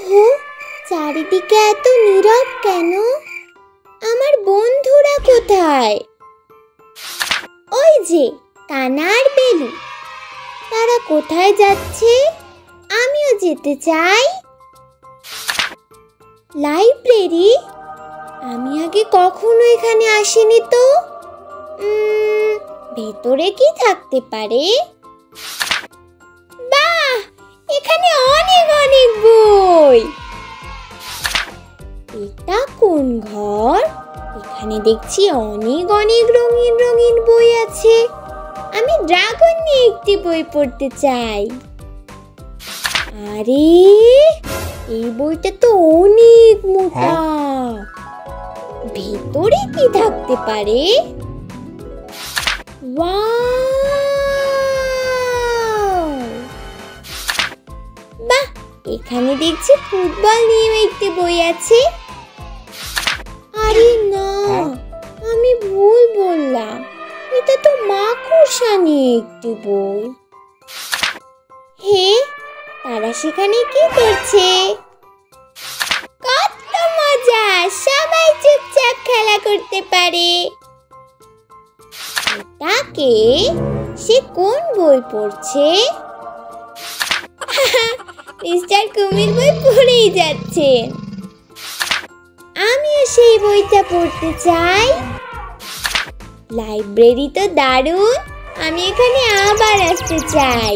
ওহো, চারিদিকে এত নীরব কেন? আমার বন্ধুরা কোথায়? ওই যে কানা আর বেলু, তারা কোথায় যাচ্ছে? আমিও যেতে চাই। লাইব্রেরি? আমি আগে কখনো এখানে আসিনি তো। ভেতরে কি থাকতে পারে? বাহ, এখানে অনেক অনেক বই। এটা কোন ঘর? এখানে দেখছি অনেক অনেক রঙিন রঙিন বই আছে। আমি ড্রাগন নিয়ে একটি বই পড়তে চাই। আরে, এই বইটা তো অনেক মোটা। ভেতরে কি থাকতে পারে? ওয়াও! বাহ, এখানে দেখছি ফুটবল নিয়ে একটি বই আছে। আরে না, আমি ভুল বললাম। এটা তো মাকড়সা নিয়ে একটি বই। হে, তারা সেখানে কি করছে? কত মজা! সবাই চুপচাপ খেলা করতে পারে। তাকে সে কোন বই পড়ছে? মিস্টার কুমির বই পড়েই যাচ্ছে। আমিও সেই বইটা পড়তে চাই। লাইব্রেরি তো দারুণ। আমি এখানে আবার আসতে চাই।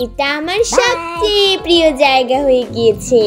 এটা আমার সবচেয়ে প্রিয় জায়গা হয়ে গিয়েছে।